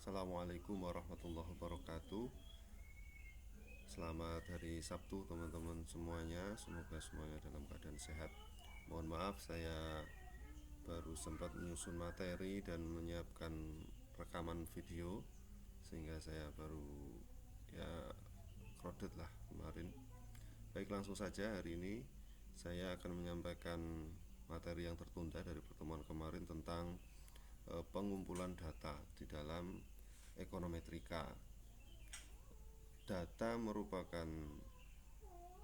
Assalamualaikum warahmatullahi wabarakatuh. Selamat hari Sabtu teman-teman semuanya. Semoga semuanya dalam keadaan sehat. Mohon maaf saya baru sempat menyusun materi dan menyiapkan rekaman video, sehingga saya baru ya krodit lah kemarin. Baik, langsung saja. Hari ini saya akan menyampaikan materi yang tertunda dari pertemuan kemarin tentang pengumpulan data di dalam ekonometrika. Data merupakan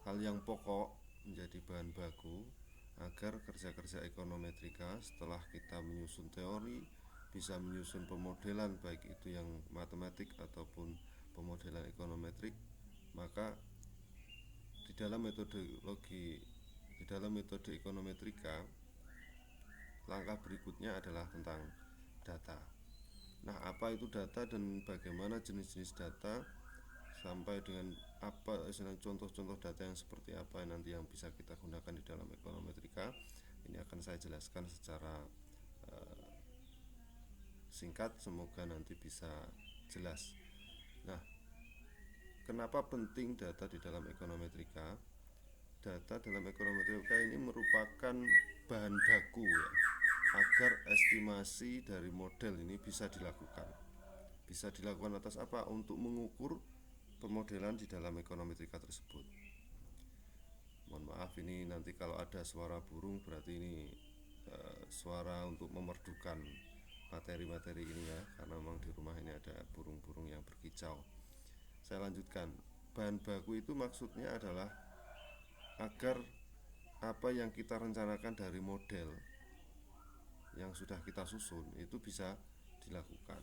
hal yang pokok, menjadi bahan baku agar kerja-kerja ekonometrika setelah kita menyusun teori bisa menyusun pemodelan, baik itu yang matematik ataupun pemodelan ekonometrik. Maka di dalam metode ekonometrika, langkah berikutnya adalah tentang data. Nah, apa itu data dan bagaimana jenis-jenis data, sampai dengan apa contoh-contoh data yang seperti apa nanti yang bisa kita gunakan di dalam ekonometrika, ini akan saya jelaskan secara singkat, semoga nanti bisa jelas. Nah, kenapa penting data di dalam ekonometrika? Data dalam ekonometrika ini merupakan bahan baku ya, agar estimasi dari model ini bisa dilakukan. Bisa dilakukan atas apa? Untuk mengukur pemodelan di dalam ekonometrika tersebut. Mohon maaf, ini nanti kalau ada suara burung berarti ini suara untuk memerdukan materi-materi ini ya, karena memang di rumah ini ada burung-burung yang berkicau. Saya lanjutkan. Bahan baku itu maksudnya adalah agar apa yang kita rencanakan dari model yang sudah kita susun itu bisa dilakukan.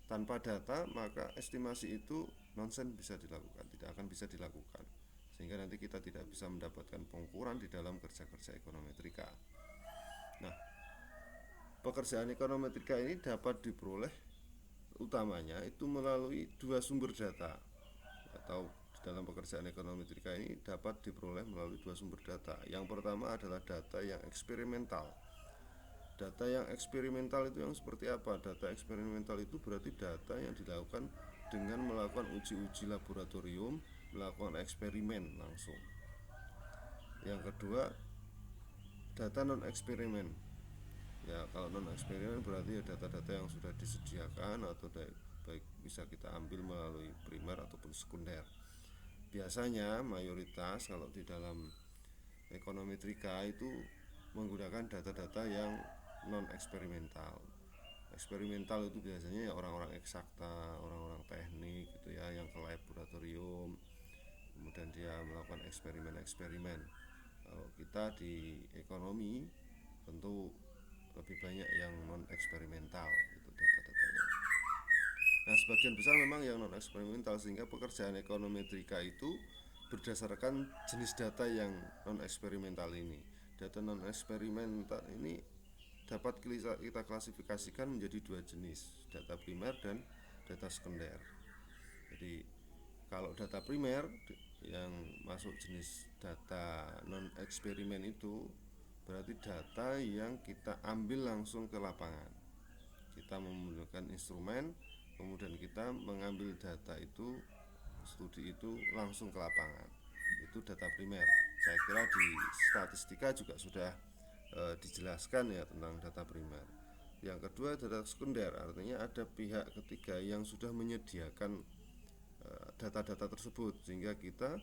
Tanpa data maka estimasi itu nonsen bisa dilakukan, tidak akan bisa dilakukan, sehingga nanti kita tidak bisa mendapatkan pengukuran di dalam kerja-kerja ekonometrika. Nah, pekerjaan ekonometrika ini dapat diperoleh utamanya itu melalui dua sumber data, atau di dalam pekerjaan ekonometrika ini dapat diperoleh melalui dua sumber data. Yang pertama adalah data yang eksperimental. Data yang eksperimental itu yang seperti apa? Data eksperimental itu berarti data yang dilakukan dengan melakukan uji-uji laboratorium, melakukan eksperimen langsung. Yang kedua, data non eksperimen. Ya, kalau non eksperimen berarti ya data-data yang sudah disediakan atau baik bisa kita ambil melalui primer ataupun sekunder. Biasanya mayoritas kalau di dalam ekonometrika itu menggunakan data-data yang non eksperimental. Eksperimental itu biasanya ya orang-orang eksakta, orang-orang teknik gitu ya, yang ke laboratorium, kemudian dia melakukan eksperimen-eksperimen. Kalau kita di ekonomi tentu lebih banyak yang non eksperimental itu data-datanya. Nah, sebagian besar memang yang non eksperimental, sehingga pekerjaan ekonometrika itu berdasarkan jenis data yang non eksperimental ini. Data non eksperimental ini dapat kita klasifikasikan menjadi dua jenis, data primer dan data sekunder. Jadi kalau data primer yang masuk jenis data non eksperimen itu berarti data yang kita ambil langsung ke lapangan. Kita menggunakan instrumen, kemudian kita mengambil data itu, studi itu langsung ke lapangan. Itu data primer. Saya kira di statistika juga sudah dijelaskan ya tentang data primer. Yang kedua, data sekunder, artinya ada pihak ketiga yang sudah menyediakan data-data tersebut, sehingga kita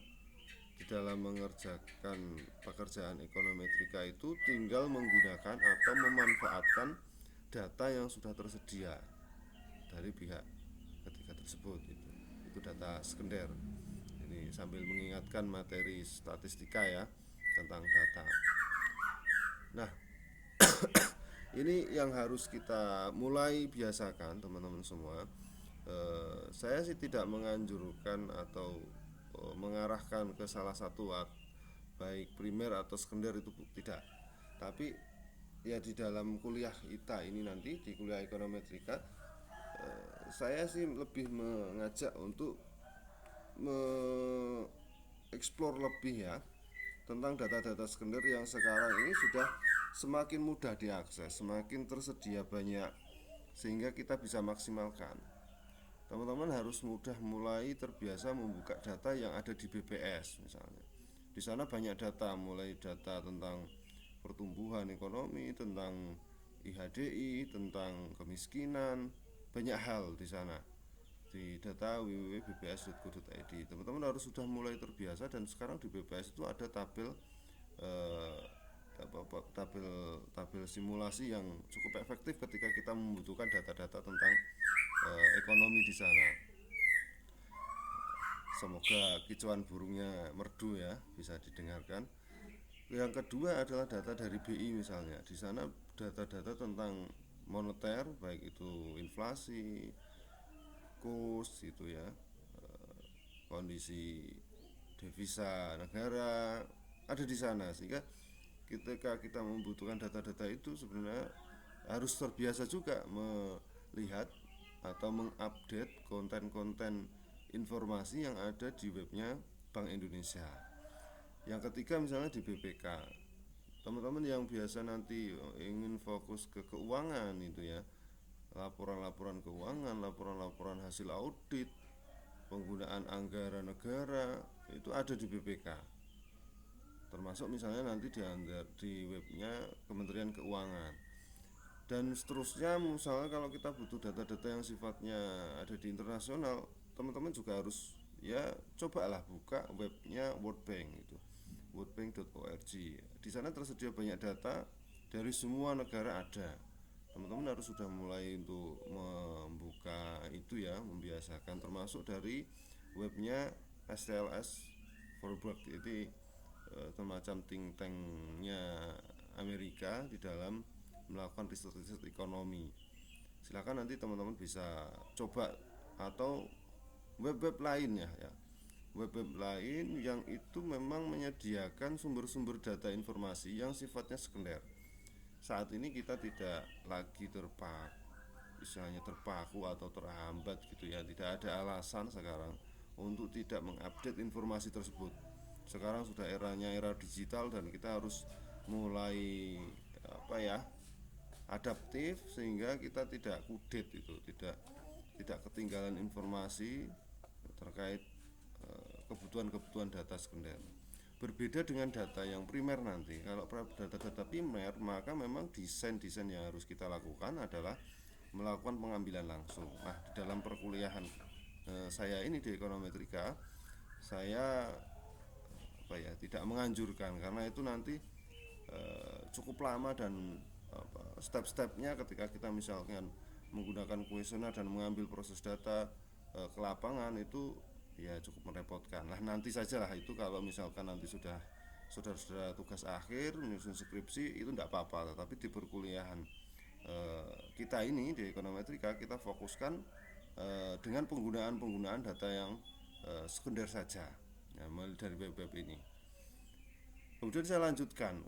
di dalam mengerjakan pekerjaan ekonometrika itu tinggal menggunakan atau memanfaatkan data yang sudah tersedia dari pihak ketiga tersebut. Itu data sekunder. Ini sambil mengingatkan materi statistika ya tentang data. Nah, ini yang harus kita mulai biasakan teman-teman semua. Saya sih tidak menganjurkan atau mengarahkan ke salah satu, baik primer atau sekunder, itu tidak. Tapi ya di dalam kuliah kita ini nanti di kuliah ekonometrika, saya sih lebih mengajak untuk mengeksplor lebih ya tentang data-data sekunder yang sekarang ini sudah semakin mudah diakses, semakin tersedia banyak, sehingga kita bisa maksimalkan. teman-teman harus mulai terbiasa membuka data yang ada di BPS misalnya. Di sana banyak data, mulai data tentang pertumbuhan ekonomi, tentang IHDI, tentang kemiskinan, banyak hal di sana di data www.bps.go.id. Teman-teman harus sudah mulai terbiasa, dan sekarang di BPS itu ada tabel eh, tabel tabel simulasi yang cukup efektif ketika kita membutuhkan data-data tentang ekonomi di sana. Semoga kicauan burungnya merdu ya, bisa didengarkan. Yang kedua adalah data dari BI misalnya. Di sana data-data tentang moneter, baik itu inflasi, kurs itu ya, kondisi devisa negara ada di sana, sehingga ketika kita membutuhkan data-data itu sebenarnya harus terbiasa juga melihat atau mengupdate konten-konten informasi yang ada di webnya Bank Indonesia. Yang ketiga misalnya di BPK, teman-teman yang biasa nanti ingin fokus ke keuangan itu ya, laporan-laporan keuangan, laporan-laporan hasil audit, penggunaan anggaran negara itu ada di BPK, termasuk misalnya nanti di webnya Kementerian Keuangan dan seterusnya. Misalnya kalau kita butuh data-data yang sifatnya ada di internasional, teman-teman juga harus ya cobalah buka webnya World Bank itu, worldbank.org. Di sana tersedia banyak data dari semua negara ada. Teman-teman harus sudah mulai untuk membuka itu ya, membiasakan, termasuk dari webnya STLS Forward. Itu semacam think tanknya Amerika di dalam melakukan riset-riset ekonomi. Silakan nanti teman-teman bisa coba, atau web-web lainnya ya, web-web lain yang itu memang menyediakan sumber-sumber data informasi yang sifatnya sekunder. Saat ini kita tidak lagi terpaku atau terhambat gitu ya, tidak ada alasan sekarang untuk tidak mengupdate informasi tersebut. Sekarang sudah eranya era digital, dan kita harus mulai adaptif, sehingga kita tidak kudet itu, tidak ketinggalan informasi terkait kebutuhan-kebutuhan data sekunder. Berbeda dengan data yang primer nanti. Kalau data-data primer, maka memang desain-desain yang harus kita lakukan adalah melakukan pengambilan langsung. Nah, di dalam perkuliahan saya ini di ekonometrika, saya tidak menganjurkan, karena itu nanti cukup lama, dan step-stepnya ketika kita misalkan menggunakan kuesioner dan mengambil proses data ke lapangan itu ya cukup merepotkan. Nah, nanti sajalah itu, kalau misalkan nanti sudah saudara-saudara tugas akhir menyusun skripsi itu tidak apa-apa, tetapi di perkuliahan kita ini di ekonometrika, kita fokuskan dengan penggunaan data yang sekunder saja ya, mulai dari web-web ini. Kemudian saya lanjutkan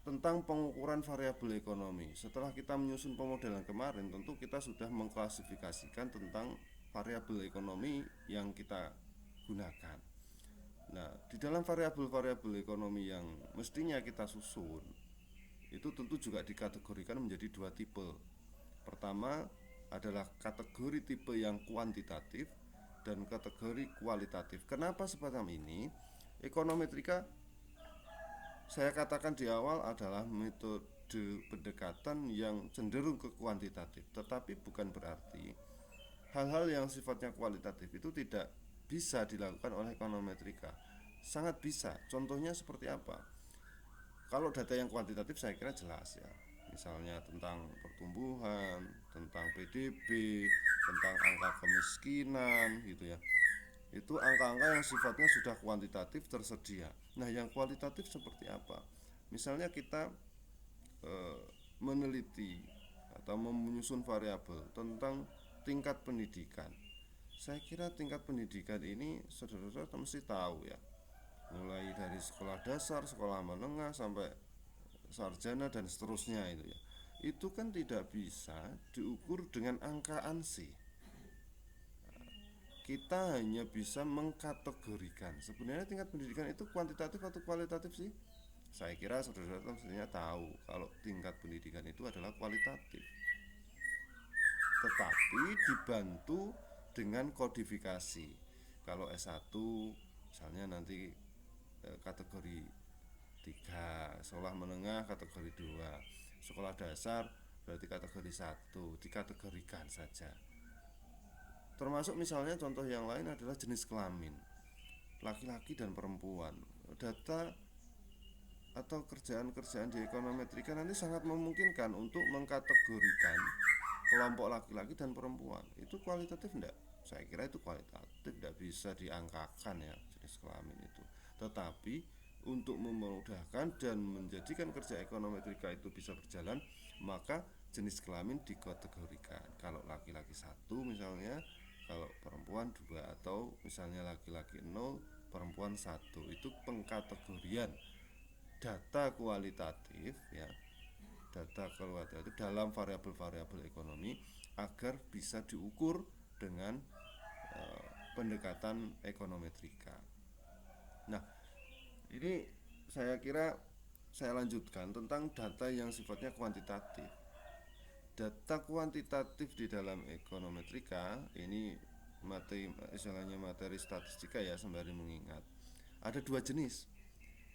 tentang pengukuran variabel ekonomi. Setelah kita menyusun pemodelan kemarin, tentu kita sudah mengklasifikasikan tentang variabel ekonomi yang kita gunakan. Nah, di dalam variabel-variabel ekonomi yang mestinya kita susun, itu tentu juga dikategorikan menjadi dua tipe. Pertama adalah kategori tipe yang kuantitatif dan kategori kualitatif. Kenapa seperti ini? Ekonometrika, saya katakan di awal, adalah metode pendekatan yang cenderung ke kuantitatif, tetapi bukan berarti hal-hal yang sifatnya kualitatif itu tidak bisa dilakukan oleh ekonometrika. Sangat bisa. Contohnya seperti apa? Kalau data yang kuantitatif saya kira jelas ya, misalnya tentang pertumbuhan, tentang PDB, tentang angka kemiskinan gitu ya. Itu angka-angka yang sifatnya sudah kuantitatif tersedia. Nah, yang kualitatif seperti apa? Misalnya kita meneliti atau menyusun variabel tentang tingkat pendidikan. Saya kira tingkat pendidikan ini saudara-saudara mesti tahu ya, mulai dari sekolah dasar, sekolah menengah, sampai sarjana dan seterusnya itu ya. Itu kan tidak bisa diukur dengan angka ANSI. Kita hanya bisa mengkategorikan. Sebenarnya tingkat pendidikan itu kuantitatif atau kualitatif sih? Saya kira saudara-saudara mestinya tahu kalau tingkat pendidikan itu adalah kualitatif. tetapi dibantu dengan kodifikasi. Kalau S1 misalnya nanti kategori 3, sekolah menengah kategori 2, sekolah dasar berarti kategori 1, dikategorikan saja. Termasuk misalnya contoh yang lain adalah jenis kelamin, laki-laki dan perempuan. Data atau kerjaan-kerjaan di ekonometrika nanti sangat memungkinkan untuk mengkategorikan kelompok laki-laki dan perempuan. Itu kualitatif enggak? Saya kira itu kualitatif, tidak bisa diangkakan ya jenis kelamin itu. Tetapi untuk memudahkan dan menjadikan kerja ekonometrika itu bisa berjalan, maka jenis kelamin dikategorikan. Kalau laki-laki 1 misalnya, kalau perempuan 2, atau misalnya laki-laki 0, perempuan 1. Itu pengkategorian data kualitatif ya, data kualitatif dalam variabel-variabel ekonomi agar bisa diukur dengan pendekatan ekonometrika. Nah, ini saya kira saya lanjutkan tentang data yang sifatnya kuantitatif. Data kuantitatif di dalam ekonometrika ini istilahnya materi statistika ya, sembari mengingat ada 2 jenis.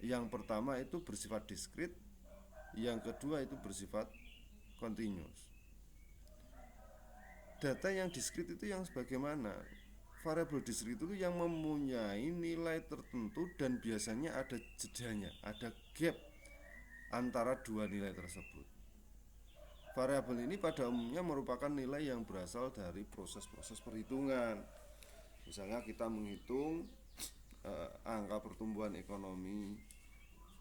Yang pertama itu bersifat diskrit, yang kedua itu bersifat continuous. Data yang diskrit itu yang sebagaimana? Variabel diskrit itu yang mempunyai nilai tertentu dan biasanya ada jedanya, ada gap antara dua nilai tersebut. Variabel ini pada umumnya merupakan nilai yang berasal dari proses-proses perhitungan. Misalnya kita menghitung angka pertumbuhan ekonomi,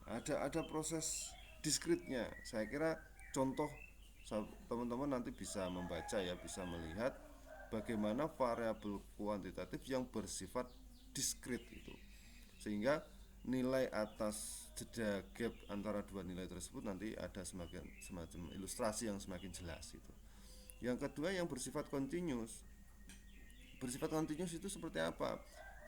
ada proses diskritnya. Saya kira contoh teman-teman nanti bisa membaca ya, bisa melihat bagaimana variabel kuantitatif yang bersifat diskrit itu, sehingga nilai atas jeda gap antara dua nilai tersebut nanti ada semacam ilustrasi yang semakin jelas itu. Yang kedua yang bersifat continuous. Bersifat continuous itu seperti apa?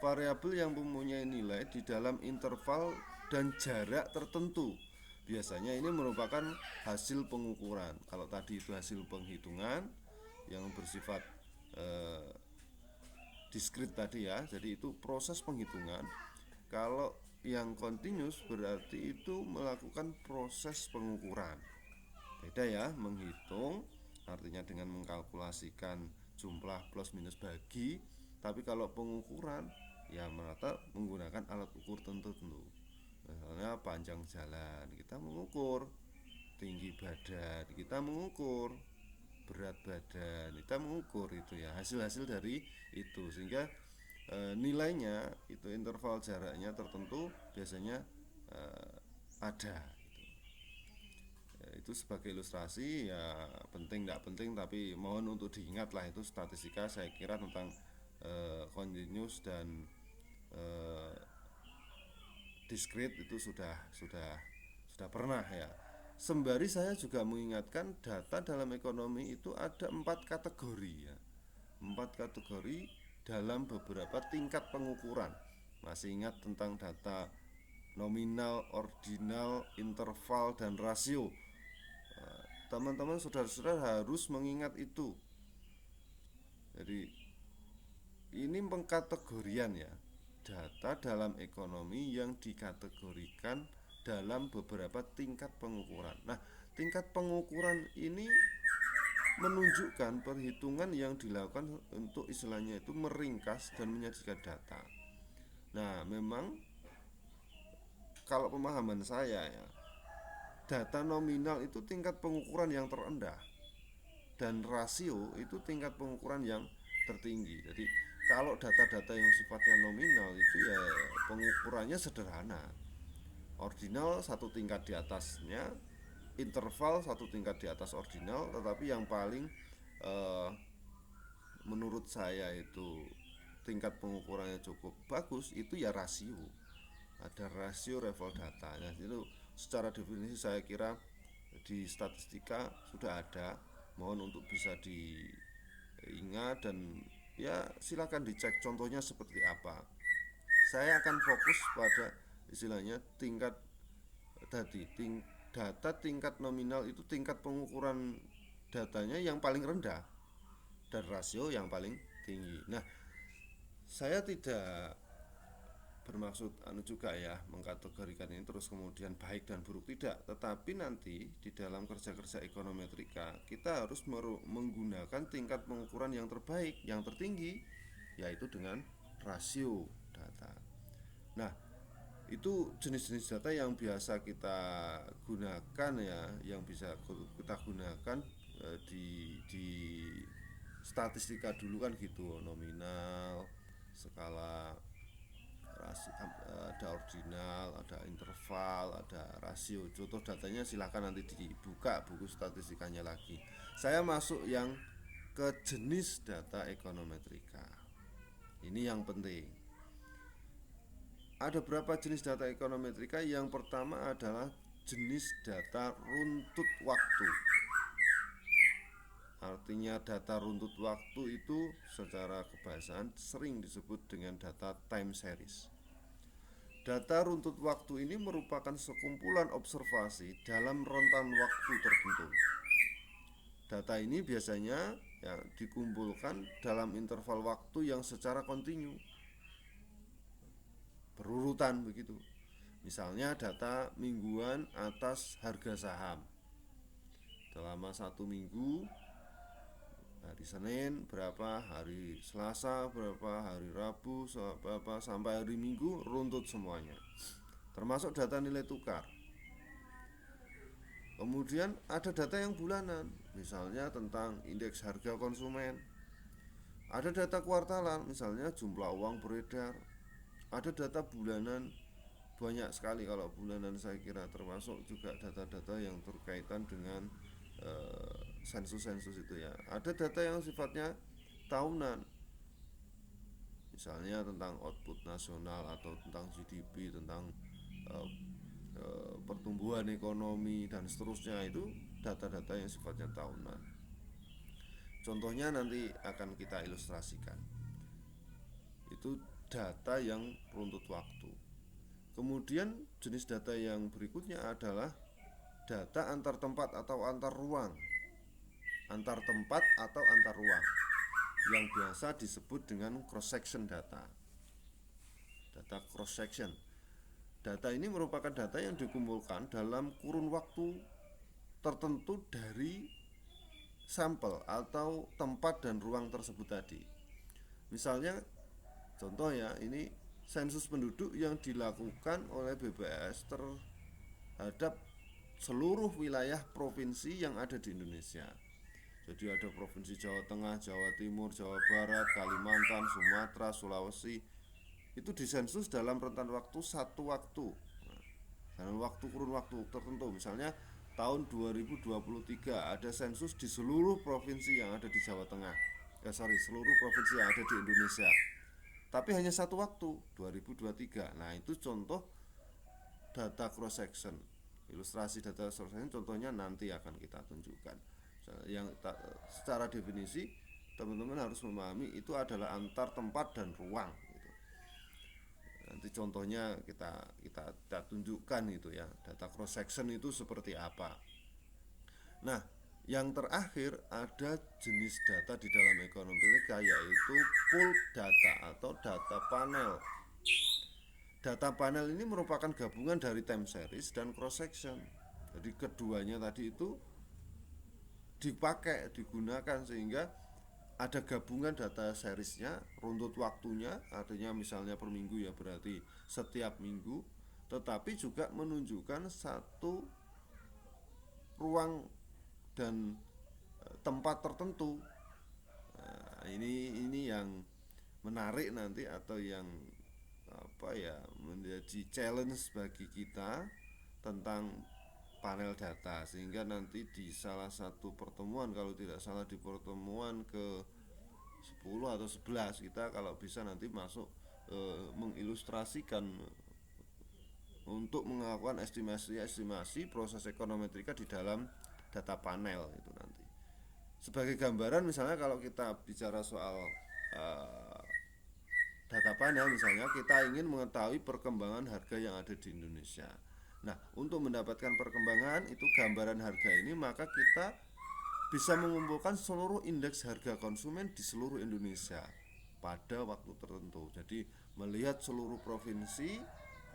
Variabel yang mempunyai nilai di dalam interval dan jarak tertentu. Biasanya ini merupakan hasil pengukuran. Kalau tadi itu hasil penghitungan yang bersifat diskrit tadi ya, jadi itu proses penghitungan. Kalau yang continuous berarti itu melakukan proses pengukuran. Beda ya, menghitung artinya dengan mengkalkulasikan jumlah plus minus bagi, tapi kalau pengukuran ya merata menggunakan alat ukur tertentu. Misalnya panjang jalan kita mengukur, tinggi badan kita mengukur, berat badan kita mengukur, itu ya hasil-hasil dari itu, sehingga nilainya itu interval jaraknya tertentu biasanya ada gitu. Itu sebagai ilustrasi ya, penting tidak penting tapi mohon untuk diingat lah, itu statistika saya kira tentang continuous dan diskrit itu sudah pernah ya. Sembari saya juga mengingatkan data dalam ekonomi itu ada 4 kategori ya, 4 kategori dalam beberapa tingkat pengukuran. Masih ingat tentang data nominal, ordinal, interval, dan rasio? Teman-teman saudara-saudara harus mengingat itu. Jadi ini pengkategorian ya, data dalam ekonomi yang dikategorikan dalam beberapa tingkat pengukuran. Nah, tingkat pengukuran ini menunjukkan perhitungan yang dilakukan untuk istilahnya itu meringkas dan menyajikan data. Nah, memang kalau pemahaman saya ya, data nominal itu tingkat pengukuran yang terendah dan rasio itu tingkat pengukuran yang tertinggi. Jadi kalau data-data yang sifatnya nominal itu ya pengukurannya sederhana. Ordinal satu tingkat di atasnya, interval satu tingkat di atas ordinal, tetapi yang paling menurut saya itu tingkat pengukurannya cukup bagus itu ya rasio. Ada rasio level data. Nah, itu secara definisi saya kira di statistika sudah ada. Mohon untuk bisa diingat dan ya silakan dicek contohnya seperti apa. Saya akan fokus pada istilahnya tingkat tadi, data tingkat nominal itu tingkat pengukuran datanya yang paling rendah. dan rasio yang paling tinggi. Nah, saya tidak bermaksud juga ya mengkategorikan ini terus kemudian baik dan buruk, tidak, tetapi nanti di dalam kerja-kerja ekonometrika kita harus menggunakan tingkat pengukuran yang terbaik, yang tertinggi, yaitu dengan rasio data. Nah, itu jenis-jenis data yang biasa kita gunakan ya, yang bisa kita gunakan di statistika dulu kan gitu, nominal, skala, ada ordinal, ada interval, ada rasio. Contoh datanya silahkan nanti dibuka buku statistikanya lagi. Saya masuk yang ke jenis data ekonometrika. Ini yang penting. Ada berapa jenis data ekonometrika? Yang pertama adalah jenis data runtut waktu. Artinya data runtut waktu itu secara kebahasaan sering disebut dengan data time series. Data runtut waktu ini merupakan sekumpulan observasi dalam rentan waktu tertentu. Data ini biasanya dikumpulkan dalam interval waktu yang secara kontinu, berurutan begitu. Misalnya data mingguan atas harga saham selama 1 minggu, hari Senin berapa, hari Selasa berapa, hari Rabu berapa, sampai hari Minggu runtut semuanya, termasuk data nilai tukar. Kemudian ada data yang bulanan, misalnya tentang indeks harga konsumen. Ada data kuartalan, misalnya jumlah uang beredar. Ada data bulanan, banyak sekali kalau bulanan, saya kira termasuk juga data-data yang berkaitan dengan sensus-sensus itu ya. Ada data yang sifatnya tahunan, misalnya tentang output nasional atau tentang GDP, tentang pertumbuhan ekonomi dan seterusnya. Itu data-data yang sifatnya tahunan. Contohnya nanti akan kita ilustrasikan. Itu data yang runtut waktu. Kemudian jenis data yang berikutnya adalah data antar tempat atau antar ruang. Antar tempat atau antar ruang, yang biasa disebut dengan cross section data. Data cross section. Data ini merupakan data yang dikumpulkan dalam kurun waktu tertentu dari sampel atau tempat dan ruang tersebut tadi. Misalnya, contoh ya, ini sensus penduduk yang dilakukan oleh BPS terhadap seluruh wilayah provinsi yang ada di Indonesia. Jadi ada provinsi Jawa Tengah, Jawa Timur, Jawa Barat, Kalimantan, Sumatera, Sulawesi. Itu disensus dalam rentan waktu satu waktu, dalam kurun waktu tertentu. Misalnya tahun 2023 ada sensus di seluruh provinsi yang ada di Jawa Tengah. Seluruh provinsi yang ada di Indonesia. Tapi hanya satu waktu, 2023. Nah, itu contoh data cross section. Ilustrasi data cross section contohnya nanti akan kita tunjukkan. Yang secara definisi teman-teman harus memahami itu adalah antar tempat dan ruang gitu. Nanti contohnya kita tunjukkan itu ya, data cross section itu seperti apa. Nah, yang terakhir ada jenis data di dalam ekonometrika, yaitu pool data atau data panel. Data panel ini merupakan gabungan dari time series dan cross section. Jadi keduanya tadi itu digunakan sehingga ada gabungan data seriesnya, runtut waktunya, artinya misalnya per minggu ya berarti setiap minggu, tetapi juga menunjukkan satu ruang dan tempat tertentu. Nah, ini yang menarik nanti, atau yang menjadi challenge bagi kita tentang panel data, sehingga nanti di salah satu pertemuan, kalau tidak salah di pertemuan ke 10 atau 11, kita kalau bisa nanti masuk mengilustrasikan untuk melakukan estimasi proses ekonometrika di dalam data panel itu nanti. Sebagai gambaran, misalnya kalau kita bicara soal data panel, misalnya kita ingin mengetahui perkembangan harga yang ada di Indonesia. Nah, untuk mendapatkan perkembangan itu gambaran harga ini, maka kita bisa mengumpulkan seluruh indeks harga konsumen di seluruh Indonesia pada waktu tertentu. Jadi melihat seluruh provinsi,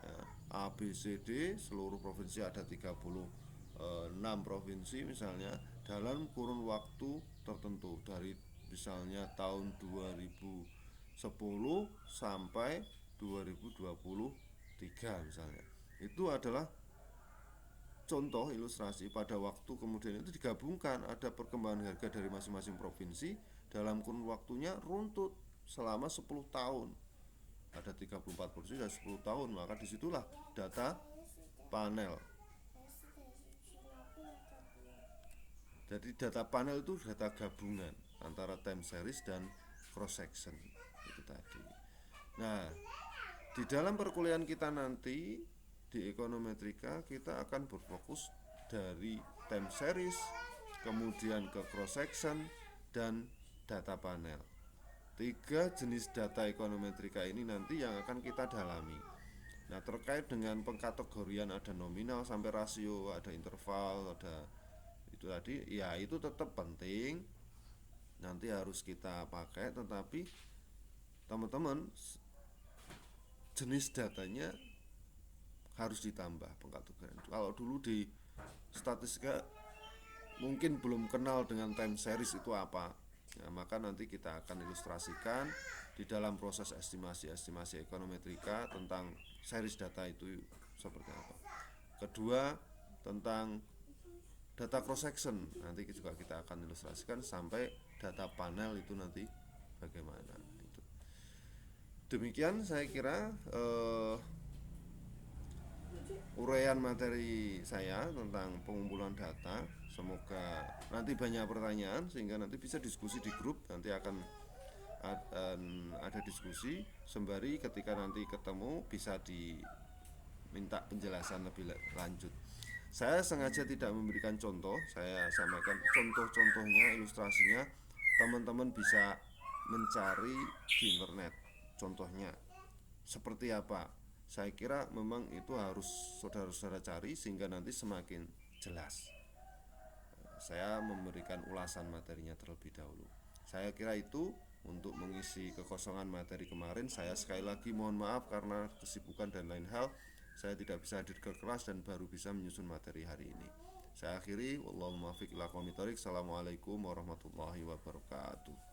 ya, A, B, C, D, seluruh provinsi ada 36 provinsi misalnya, dalam kurun waktu tertentu dari misalnya tahun 2010 sampai 2023 misalnya. Itu adalah contoh ilustrasi pada waktu kemudian itu digabungkan ada perkembangan harga dari masing-masing provinsi dalam kurun waktunya runtut selama 10 tahun. Ada 34 provinsi dan 10 tahun, maka disitulah data panel. Jadi data panel itu data gabungan antara time series dan cross section itu tadi. Nah, di dalam perkuliahan kita nanti di ekonometrika kita akan berfokus dari time series, kemudian ke cross section dan data panel. 3 jenis data ekonometrika ini nanti yang akan kita dalami. Nah, terkait dengan pengkategorian ada nominal sampai rasio, ada interval, ada itu tadi, ya itu tetap penting, nanti harus kita pakai, tetapi teman-teman jenis datanya harus ditambah pengkategorian. Kalau dulu di statistika mungkin belum kenal dengan time series itu apa, nah, maka nanti kita akan ilustrasikan di dalam proses estimasi ekonometrika tentang series data itu seperti apa. Kedua, tentang data cross section nanti juga kita akan ilustrasikan, sampai data panel itu nanti bagaimana itu. Demikian saya kira uraian materi saya tentang pengumpulan data. Semoga nanti banyak pertanyaan sehingga nanti bisa diskusi di grup. Nanti akan ada diskusi sembari ketika nanti ketemu bisa diminta penjelasan lebih lanjut. Saya sengaja tidak memberikan contoh, saya sampaikan contoh-contohnya, ilustrasinya. Teman-teman bisa mencari di internet contohnya seperti apa. Saya kira memang itu harus saudara-saudara cari sehingga nanti semakin jelas. Saya memberikan ulasan materinya terlebih dahulu. Saya kira itu untuk mengisi kekosongan materi kemarin. Saya sekali lagi mohon maaf karena kesibukan dan lain hal, saya tidak bisa hadir ke kelas dan baru bisa menyusun materi hari ini. Saya akhiri, wallahul muwaffiq ila aqwamit thoriq. Assalamualaikum warahmatullahi wabarakatuh.